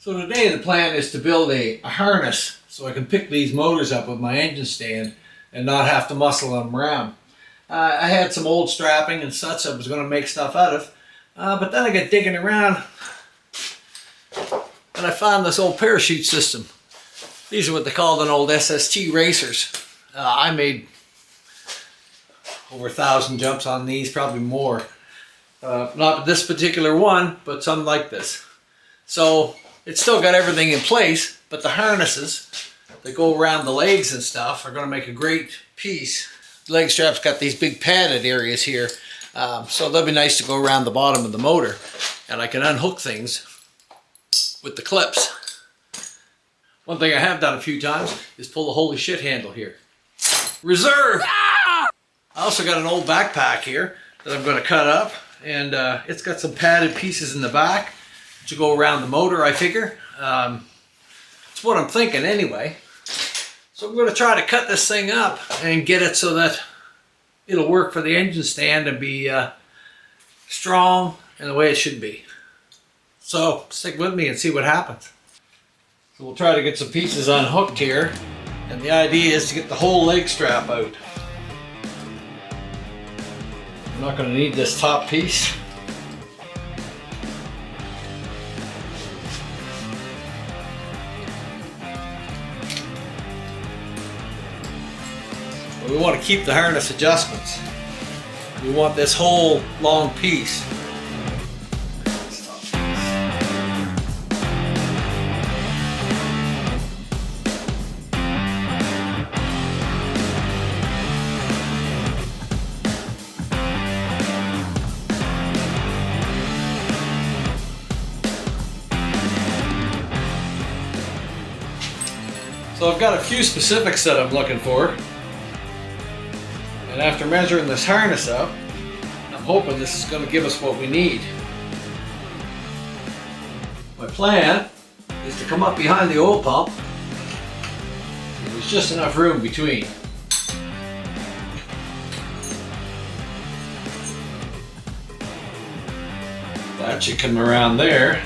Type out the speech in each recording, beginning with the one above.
So today the plan is to build a harness so I can pick these motors up with my engine stand and not have to muscle them around. I had some old strapping and such I was going to make stuff out of, but then I got digging around and I found this old parachute system. These are what they called an old SST racers. I made over 1,000 jumps on these, probably more. Not this particular one, but some like this. So it's still got everything in place, but the harnesses that go around the legs and stuff are going to make a great piece. The leg strap's got these big padded areas here, so they'll be nice to go around the bottom of the motor, and I can unhook things with the clips. One thing I have done a few times is pull the holy shit handle here. Reserve! I also got an old backpack here that I'm going to cut up, and it's got some padded pieces in the back to go around the motor, I figure. It's what I'm thinking anyway. So I'm going to try to cut this thing up and get it so that it'll work for the engine stand and be strong and the way it should be. So stick with me and see what happens. So we'll try to get some pieces unhooked here, and the idea is to get the whole leg strap out. I'm not going to need this top piece. We want to keep the harness adjustments. We want this whole long piece. So I've got a few specifics that I'm looking for. And after measuring this harness up, I'm hoping this is going to give us what we need. My plan is to come up behind the oil pump. There's just enough room between. That should come around there.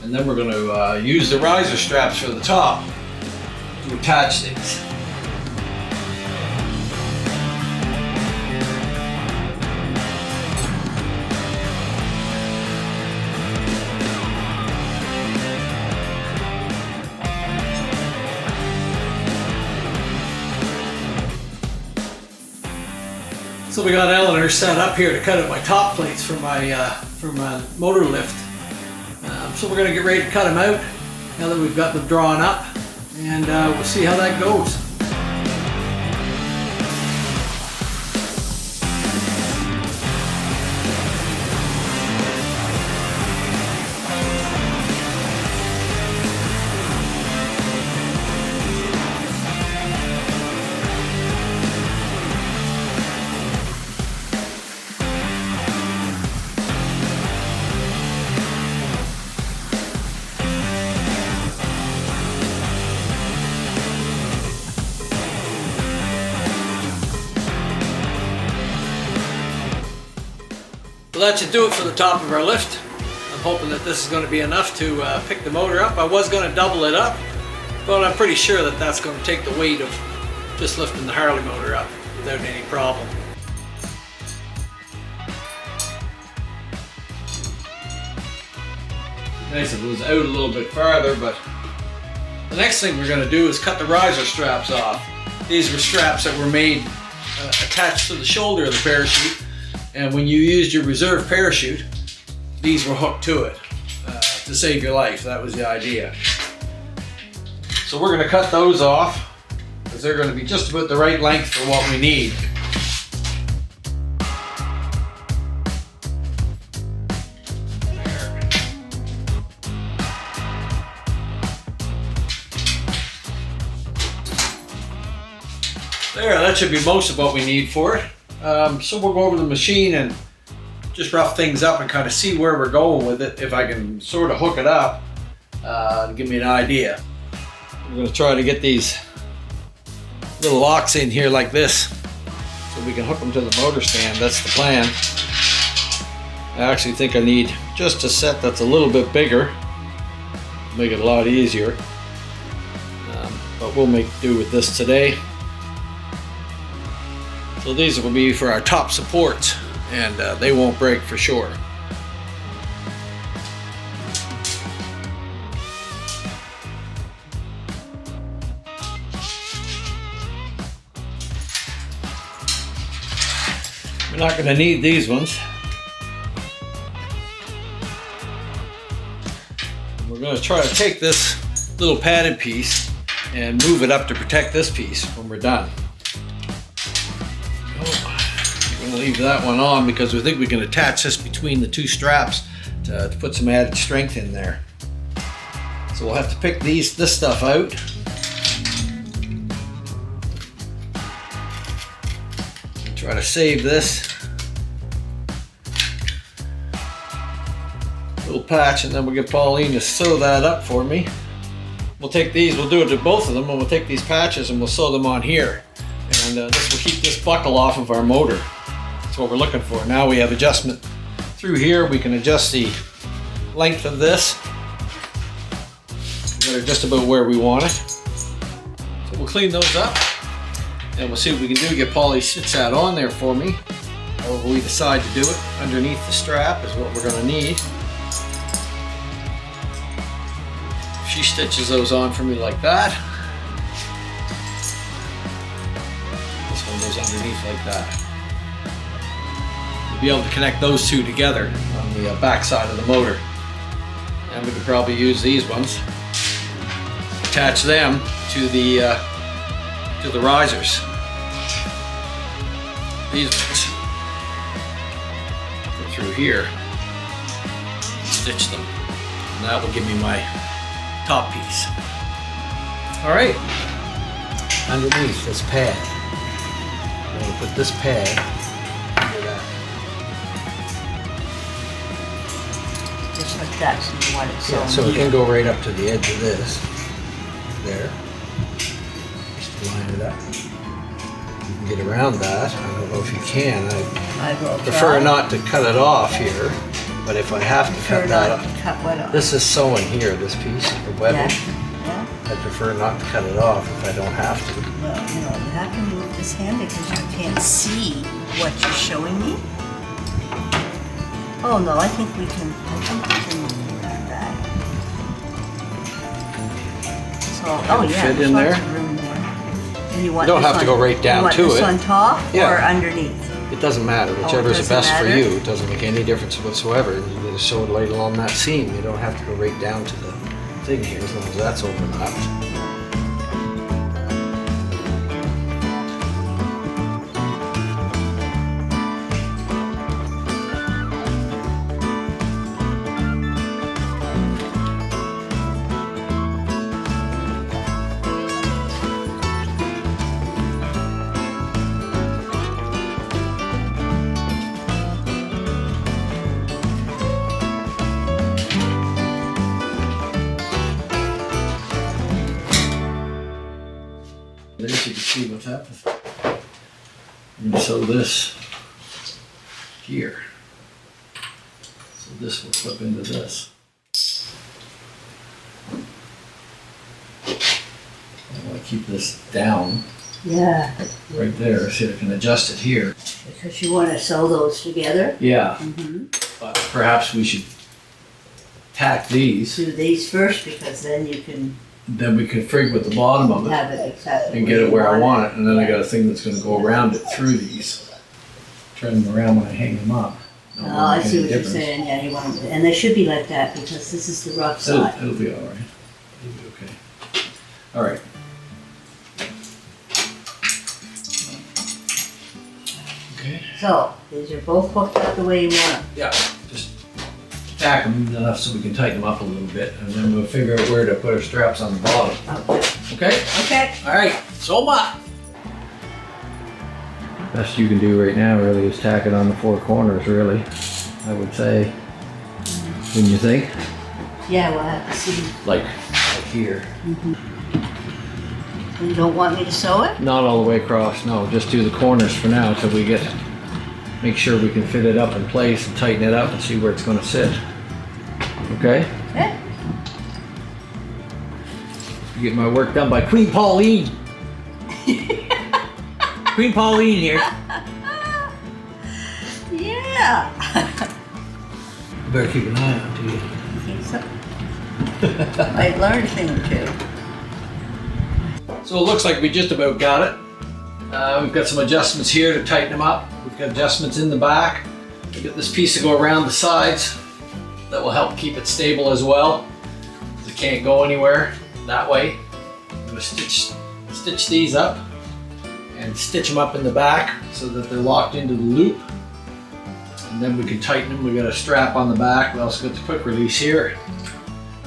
And then we're going to use the riser straps for the top to attach these. So we got Eleanor set up here to cut out my top plates for my motor lift. So we're going to get ready to cut them out now that we've got them drawn up, and we'll see how that goes. Well, that should do it for the top of our lift. I'm hoping that this is going to be enough to pick the motor up. I was going to double it up, but I'm pretty sure that that's going to take the weight of just lifting the Harley motor up without any problem. Nice if it was out a little bit farther, but the next thing we're going to do is cut the riser straps off. These were straps that were made attached to the shoulder of the parachute. And when you used your reserve parachute, these were hooked to it to save your life. That was the idea. So we're going to cut those off because they're going to be just about the right length for what we need. There, that should be most of what we need for it. So we'll go over the machine and just rough things up and kind of see where we're going with it, if I can sort of hook it up and give me an idea. We're going to try to get these little locks in here like this so we can hook them to the motor stand. That's the plan. I actually think I need just a set that's a little bit bigger make it a lot easier. But we'll make do with this today. So these will be for our top supports, and they won't break for sure. We're not going to need these ones. We're going to try to take this little padded piece and move it up to protect this piece when we're done. We're going to leave that one on because we think we can attach this between the two straps to put some added strength in there. So we'll have to pick this stuff out. Try to save this little patch, and then we'll get Pauline to sew that up for me. We'll take these, we'll do it to both of them, and we'll take these patches and we'll sew them on here. And this will keep this buckle off of our motor. That's what we're looking for. Now we have adjustment through here. We can adjust the length of this. We got it just about where we want it. So we'll clean those up. And we'll see what we can do. Get Paulie stitch that on there for me. However we decide to do it. Underneath the strap is what we're going to need. She stitches those on for me like that. This one goes underneath like that. We'll be able to connect those two together on the back side of the motor. And we could probably use these ones. Attach them to the risers. These ones. Go through here. Stitch them. And that will give me my top piece. Alright. Underneath this pad. I'm going to put this pad under that. Just like that, so you want it sewn. Yeah, so it can go right up to the edge of this. There. Line it up. You can get around that. I don't know if you can. I will prefer try. not to cut it off here, but if I have to cut that off. Cut what off? This is sewing here, this piece, the webbing. Yeah. I prefer not to cut it off if I don't have to. Well, you know, you have to move this hand because you can't see what you're showing me. Oh no, I think we can move that. So, oh yeah, fit there's in lots there. of room there. And you want Don't this have to go right down you want to this it. on top Yeah. or underneath? It doesn't matter, whichever is doesn't best for matter? you. It doesn't make any difference whatsoever. You just sew it right along that seam. You don't have to go right down to the thing here as long as that's overlapped. There you can see what's happening. I'm going to sew this here. So this will clip into this. I want to keep this down Yeah, right there so I can adjust it here. because you want to sew those together. Yeah, Mm-hmm. but perhaps we should tack these. Do these first because then you can Then we can frig with the bottom of it have it exactly and get it where I want it. And then I got a thing that's going to go around it through these. Turn them around when I hang them up. Oh, I see what you're saying. Yeah, you want them, and they should be like that because this is the rough side. It'll be all right. It'll be okay. All right. Okay. So these are both hooked up the way you want them. Yeah. Just tack them enough so we can tighten them up a little bit, and then we'll figure out where to put our straps on the bottom. Okay. Okay. Okay. All right. So much. Best you can do right now really is tack it on the four corners. Really, I would say. Wouldn't you think? Yeah, we'll have to see. Like here. You don't want me to sew it? Not all the way across, no, just do the corners for now till we make sure we can fit it up in place and tighten it up and see where it's gonna sit. Okay? Okay. Get my work done by Queen Pauline. Queen Pauline here. Yeah. Better keep an eye out, too. I think so. I'd learn a thing or two. So it looks like we just about got it. We've got some adjustments here to tighten them up. We've got adjustments in the back. We've got this piece to go around the sides that will help keep it stable as well. It can't go anywhere that way. I'm going to stitch these up and stitch them up in the back so that they're locked into the loop. And then we can tighten them. We've got a strap on the back. We also got the quick release here.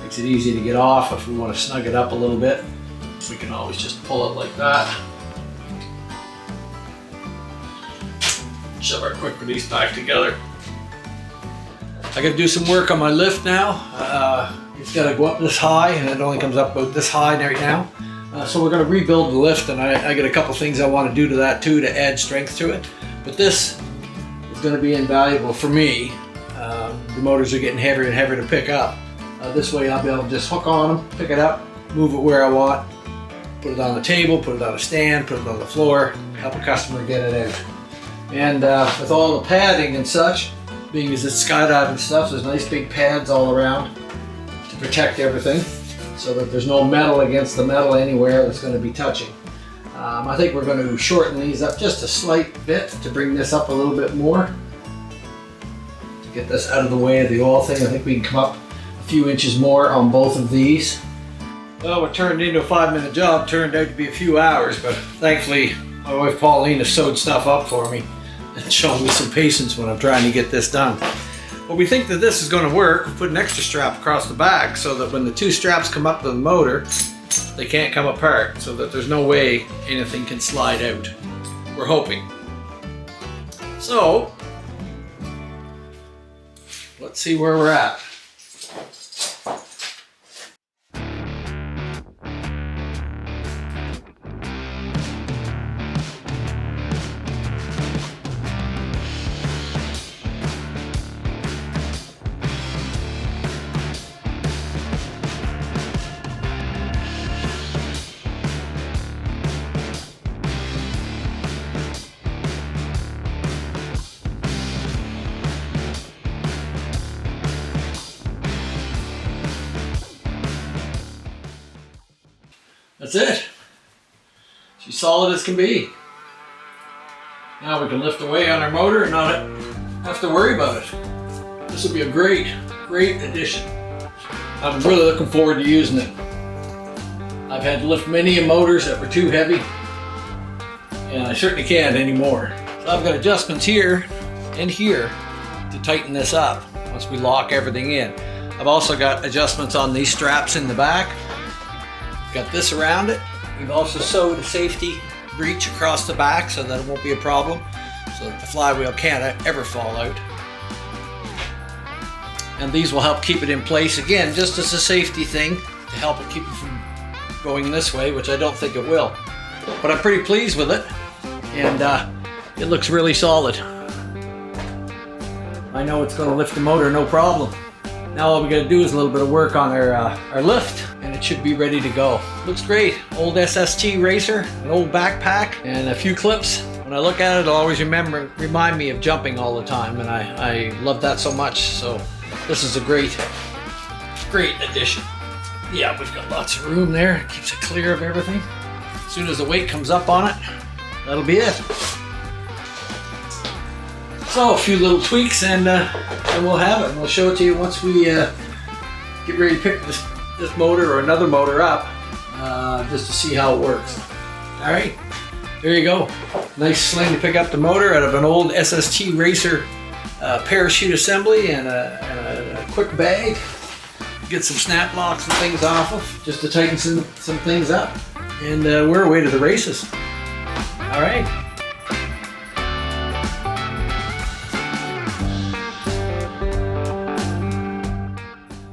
Makes it easy to get off if we want to snug it up a little bit. We can always just pull it like that. Shove our quick release back together. I got to do some work on my lift now. It's got to go up this high, and it only comes up about this high right now. So we're going to rebuild the lift, and I got a couple things I want to do to that too to add strength to it. But this is going to be invaluable for me. The motors are getting heavier and heavier to pick up. This way I'll be able to just hook on them, pick it up, move it where I want, put it on the table, put it on a stand, put it on the floor, help a customer get it out. And with all the padding and such, being as it's skydiving stuff, there's nice big pads all around to protect everything so that there's no metal against the metal anywhere that's going to be touching. I think we're going to shorten these up just a slight bit to bring this up a little bit more. To get this out of the way of the oil thing, I think we can come up a few inches more on both of these. Well, what turned into a 5-minute job turned out to be a few hours, but thankfully my wife Pauline has sewed stuff up for me and shown me some patience when I'm trying to get this done. Well, we think that this is going to work. We put an extra strap across the back so that when the two straps come up to the motor, they can't come apart, so that there's no way anything can slide out. We're hoping. So, let's see where we're at. That's it. She's solid as can be. Now we can lift away on our motor and not have to worry about it. This will be a great addition. I'm really looking forward to using it. I've had to lift many motors that were too heavy, and I certainly can't anymore. So I've got adjustments here and here to tighten this up once we lock everything in. I've also got adjustments on these straps in the back. Got this around it. We've also sewed a safety breech across the back so that it won't be a problem, so that the flywheel can't ever fall out. And these will help keep it in place, again, just as a safety thing to help it keep it from going this way, which I don't think it will. But I'm pretty pleased with it, and it looks really solid. I know it's going to lift the motor no problem. Now all we got to do is a little bit of work on our lift, and it should be ready to go. Looks great. Old SST racer, an old backpack, and a few clips. When I look at it, it'll always remind me of jumping all the time, and I love that so much. So this is a great addition. Yeah, we've got lots of room there. It keeps it clear of everything. As soon as the weight comes up on it, that'll be it. So a few little tweaks, and we'll have it. And we'll show it to you once we get ready to pick this motor or another motor up, just to see how it works. All right, there you go. Nice sling to pick up the motor out of an old SST racer parachute assembly, and a quick bag. Get some snap locks and things off of, just to tighten some things up. And we're away to the races. All right.